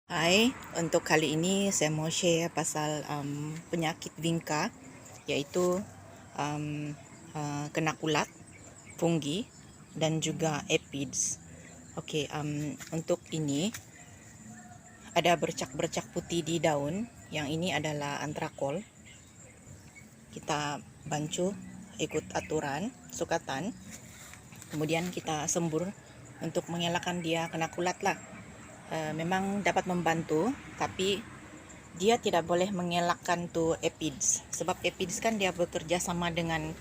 Hai, untuk kali ini saya mau share pasal penyakit Vinca, yaitu um, kena kulat, funggi, dan juga aphids. Oke, untuk ini ada bercak-bercak putih di daun. Yang ini adalah antrakol. Kita bancu ikut aturan sukatan. Kemudian kita sembur untuk mengelakkan dia kena kulat lah. Memang dapat membantu, tapi dia tidak boleh mengelakkan tuh aphids, sebab aphids kan dia bekerja sama dengan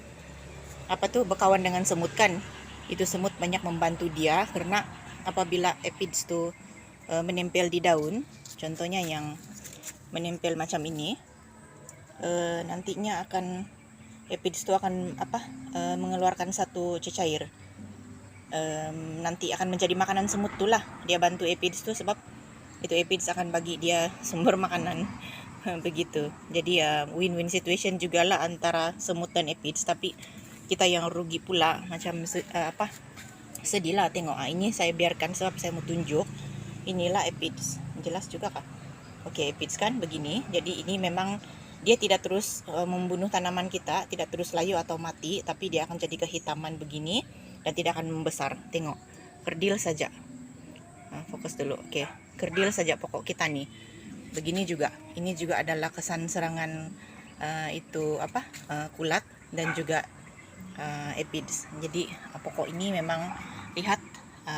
berkawan dengan semut kan. Itu semut banyak membantu dia, karena apabila aphids tuh menempel di daun, contohnya yang menempel macam ini, nantinya akan aphids tuh akan mengeluarkan satu cecair, nanti akan menjadi makanan semut tuh lah. Dia bantu aphids tuh, sebab itu aphids akan bagi dia sumber makanan. Begitu. Jadi ya win-win situation juga lah antara semut dan aphids, tapi kita yang rugi pula, macam sedih lah tengok. Ini saya biarkan sebab saya mau tunjuk. Inilah aphids. Jelas juga kah? Oke, aphids kan begini. Jadi ini memang dia tidak terus membunuh tanaman kita, tidak terus layu atau mati, tapi dia akan jadi kehitaman begini dan tidak akan membesar. Tengok, kerdil saja. Fokus dulu. Oke, kerdil saja pokok kita nih. Begini juga, ini juga adalah kesan serangan kulat dan juga aphids. Jadi pokok ini memang lihat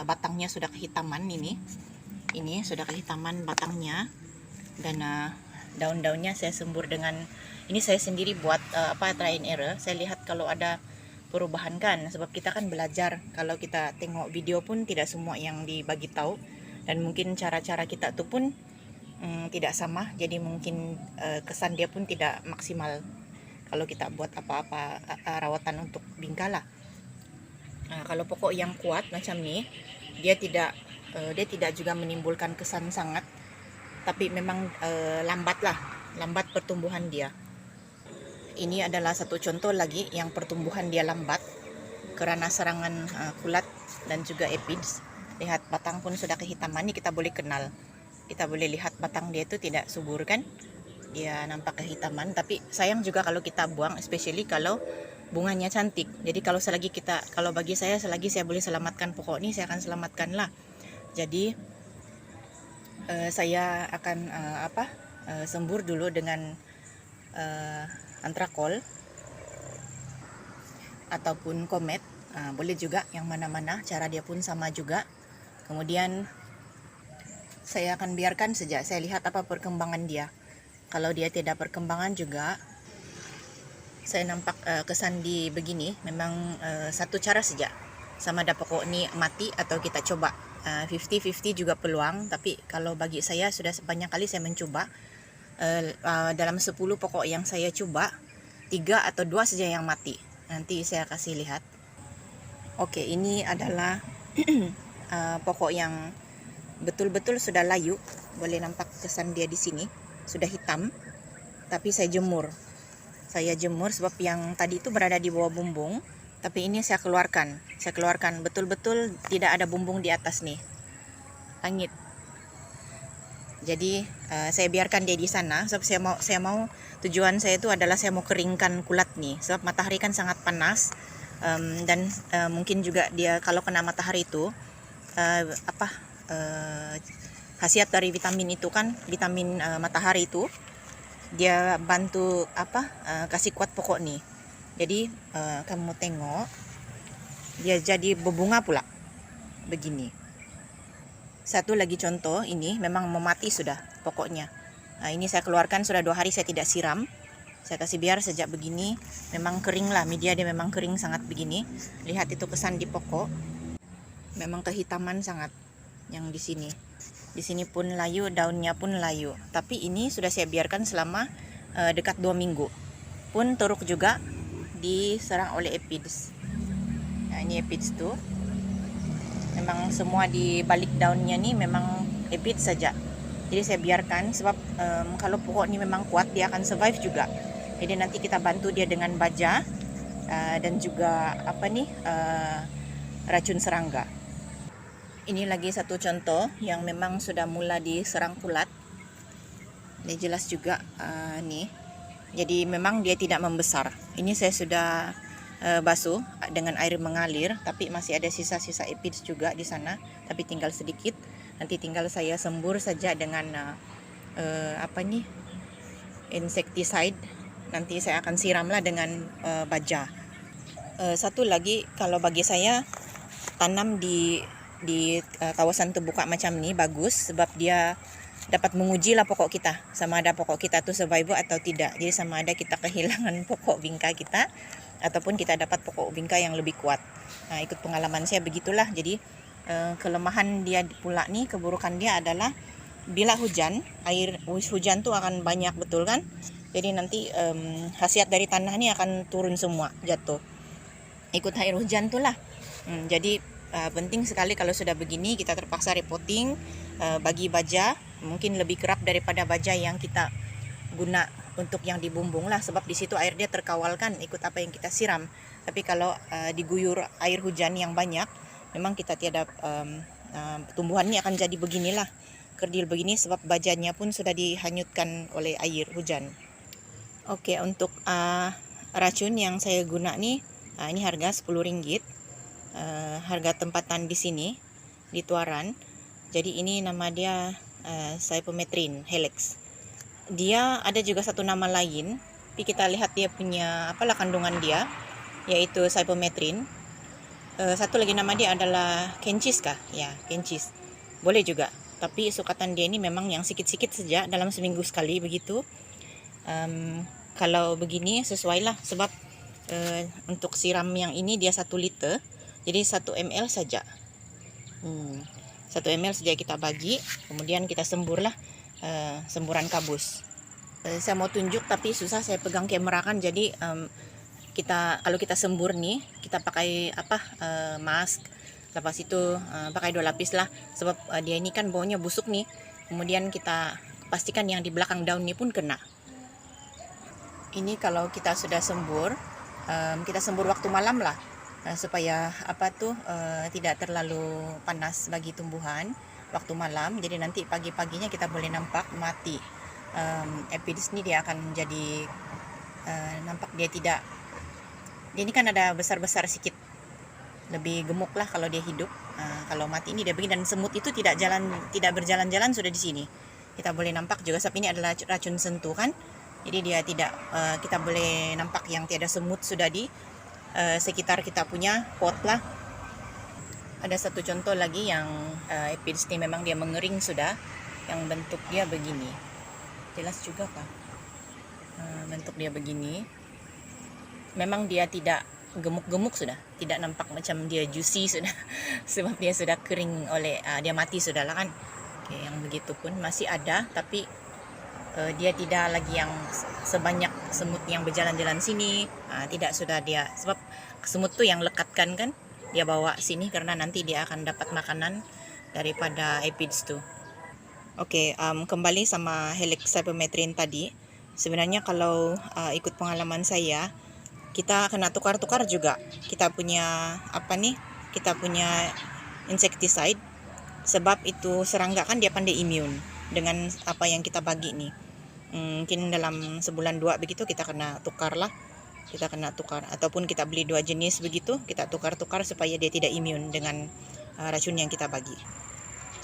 batangnya sudah kehitaman. Ini sudah kehitaman batangnya, dan daun-daunnya saya sembur dengan ini. Saya sendiri buat try and error. Saya lihat kalau ada perubahan kan, sebab kita kan belajar. Kalau kita tengok video pun tidak semua yang dibagi tahu, dan mungkin cara-cara kita tuh pun tidak sama, jadi mungkin kesan dia pun tidak maksimal kalau kita buat apa-apa rawatan untuk bingkala. Kalau pokok yang kuat macam ini, dia tidak juga menimbulkan kesan sangat, tapi memang lambat pertumbuhan dia. Ini adalah satu contoh lagi yang pertumbuhan dia lambat karena serangan kulat dan juga aphids. Lihat, batang pun sudah kehitaman. Ini kita boleh kenal, kita boleh lihat batang dia itu tidak subur kan, dia nampak kehitaman. Tapi sayang juga kalau kita buang, especially kalau bunganya cantik. Jadi kalau bagi saya, selagi saya boleh selamatkan pokok ini, saya akan selamatkan lah. Jadi saya akan sembur dulu dengan antrakol ataupun komet, boleh juga yang mana-mana, cara dia pun sama juga. Kemudian saya akan biarkan saja, saya lihat apa perkembangan dia. Kalau dia tidak perkembangan juga, saya nampak kesan di begini, memang satu cara saja, sama ada pokok ini mati atau kita coba. 50-50 juga peluang. Tapi kalau bagi saya, sudah sebanyak kali saya mencoba, dalam 10 pokok yang saya coba, 3 atau 2 saja yang mati. Nanti saya kasih lihat. Oke, ini adalah pokok yang betul-betul sudah layu. Boleh nampak kesan dia di sini, sudah hitam. Tapi saya jemur sebab yang tadi itu berada di bawah bumbung, tapi ini saya keluarkan betul-betul tidak ada bumbung di atas nih, langit. Jadi saya biarkan dia di sana sebab saya mau tujuan saya itu adalah saya mau keringkan kulat nih, sebab matahari kan sangat panas, dan mungkin juga dia kalau kena matahari itu khasiat dari vitamin itu kan, vitamin matahari itu dia bantu kasih kuat pokok nih. Jadi kamu tengok dia jadi berbunga pula begini. Satu lagi contoh, ini memang mau mati sudah pokoknya. Ini saya keluarkan sudah 2 hari saya tidak siram, saya kasih biar sejak begini. Memang kering lah, media dia memang kering sangat begini. Lihat itu kesan di pokok, memang kehitaman sangat yang di sini. Di sini pun layu, daunnya pun layu. Tapi ini sudah saya biarkan selama dekat 2 minggu. Pun teruk juga diserang oleh aphids. Ini aphids tuh. Memang semua di balik daunnya nih memang aphids saja. Jadi saya biarkan sebab kalau pokok ini memang kuat, dia akan survive juga. Jadi nanti kita bantu dia dengan baja dan juga racun serangga. Ini lagi satu contoh yang memang sudah mula diserang kulat. Ini jelas juga nih. Jadi memang dia tidak membesar. Ini saya sudah basuh dengan air mengalir, tapi masih ada sisa-sisa epids juga di sana, tapi tinggal sedikit. Nanti tinggal saya sembur saja dengan apa nih, insecticide. Nanti saya akan siramlah dengan baja. Satu lagi, kalau bagi saya tanam di kawasan terbuka macam ni bagus, sebab dia dapat menguji lah pokok kita, sama ada pokok kita tu survival atau tidak. Jadi sama ada kita kehilangan pokok bingka kita ataupun kita dapat pokok bingka yang lebih kuat. Nah, ikut pengalaman saya begitulah. Jadi kelemahan dia pula nih, keburukan dia adalah bila hujan, air hujan tu akan banyak, betul kan? Jadi nanti khasiat dari tanah ni akan turun semua, jatuh ikut air hujan tu lah. Jadi penting sekali kalau sudah begini kita terpaksa repotting, bagi baja mungkin lebih kerap daripada baja yang kita guna untuk yang dibumbung lah, sebab di situ air dia terkawal kan ikut apa yang kita siram. Tapi kalau diguyur air hujan yang banyak, memang kita tiada tumbuhannya akan jadi beginilah, kerdil begini, sebab bajanya pun sudah dihanyutkan oleh air hujan. Oke, untuk racun yang saya guna nih, ini harga Rp10, harga tempatan di sini di Tuaran. Jadi ini nama dia Cypermethrin Helix. Dia ada juga satu nama lain, tapi kita lihat dia punya apalah kandungan dia, yaitu Cypermethrin. Satu lagi nama dia adalah Kenchis kah? Ya, Kenchis. Boleh juga. Tapi sukatan dia ini memang yang sikit-sikit saja dalam seminggu sekali begitu. Kalau begini sesuai lah, sebab untuk siram yang ini dia 1 liter, jadi 1 ml saja. 1 ml saja kita bagi, kemudian kita semburlah semburan kabus. Saya mau tunjuk tapi susah saya pegang kamera kan, jadi kalau kita sembur nih kita pakai mask, lepas itu pakai 2 lapis lah, sebab dia ini kan baunya busuk nih. Kemudian kita pastikan yang di belakang daun ini pun kena. Ini kalau kita sudah sembur, kita sembur waktu malam lah, supaya tidak terlalu panas bagi tumbuhan waktu malam. Jadi nanti pagi-paginya kita boleh nampak mati. Epids ini dia akan menjadi nampak dia tidak, dia ini kan ada besar-besar sedikit, lebih gemuk lah kalau dia hidup. Kalau mati ini dia begini, dan semut itu tidak berjalan-jalan sudah di sini. Kita boleh nampak juga, sebab ini adalah racun sentuh kan. Jadi dia tidak, kita boleh nampak yang tiada semut sudah di sekitar kita punya pot lah. Ada satu contoh lagi yang epids ini memang dia mengering sudah, yang bentuk dia begini. Jelas juga kah? Bentuk dia begini. Memang dia tidak gemuk-gemuk sudah, tidak nampak macam dia juicy sudah, sebab dia sudah kering oleh dia mati sudah lah kan. Oke, yang begitu pun masih ada, tapi dia tidak lagi yang sebanyak semut yang berjalan-jalan sini. Tidak, sudah dia, sebab semut tuh yang lekatkan kan, dia bawa sini karena nanti dia akan dapat makanan daripada epids tuh. Oke, kembali sama Helix Cypermethrin tadi. Sebenarnya kalau ikut pengalaman saya, kita kena tukar-tukar juga. Kita punya kita punya insecticide, sebab itu serangga kan dia pandai immune dengan apa yang kita bagi nih. Mungkin dalam sebulan 2 begitu kita kena tukar lah. Kita kena tukar, ataupun kita beli 2 jenis begitu, kita tukar-tukar supaya dia tidak immune dengan racun yang kita bagi.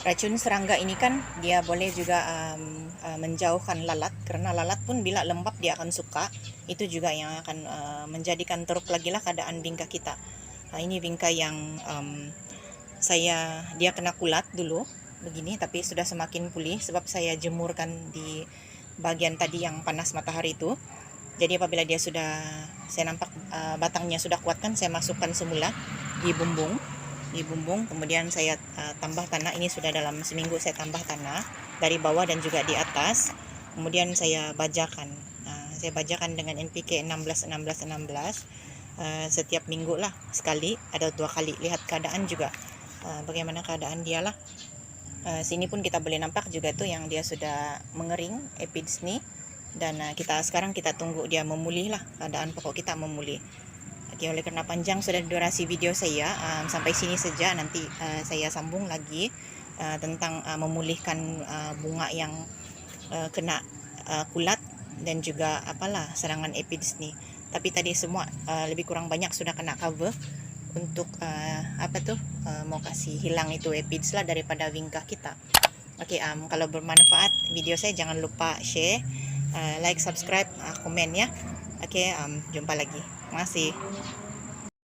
Racun serangga ini kan dia boleh juga menjauhkan lalat, karena lalat pun bila lembab dia akan suka. Itu juga yang akan menjadikan teruk lagi lah keadaan bingka kita. Ini bingka yang dia kena kulat dulu begini, tapi sudah semakin pulih sebab saya jemurkan di bagian tadi yang panas matahari itu. Jadi apabila dia sudah, saya nampak batangnya sudah kuat kan, saya masukkan semula di bumbung, kemudian saya tambah tanah. Ini sudah dalam seminggu saya tambah tanah dari bawah dan juga di atas. Kemudian saya bajakan, dengan NPK 16 setiap minggu lah sekali atau 2 kali, lihat keadaan juga bagaimana keadaan dia lah. Sini pun kita boleh nampak juga tuh yang dia sudah mengering epids nih, dan sekarang kita tunggu dia memulih lah, keadaan pokok kita memulih. Oke, oleh karena panjang sudah durasi video saya, sampai sini saja. Nanti saya sambung lagi tentang memulihkan bunga yang kena kulat dan juga apalah serangan aphids nih. Tapi tadi semua lebih kurang banyak sudah kena cover untuk mau kasih hilang itu aphids lah daripada wingkah kita. Oke, kalau bermanfaat video saya, jangan lupa share, like, subscribe, komen ya. Oke, jumpa lagi. Terima kasih.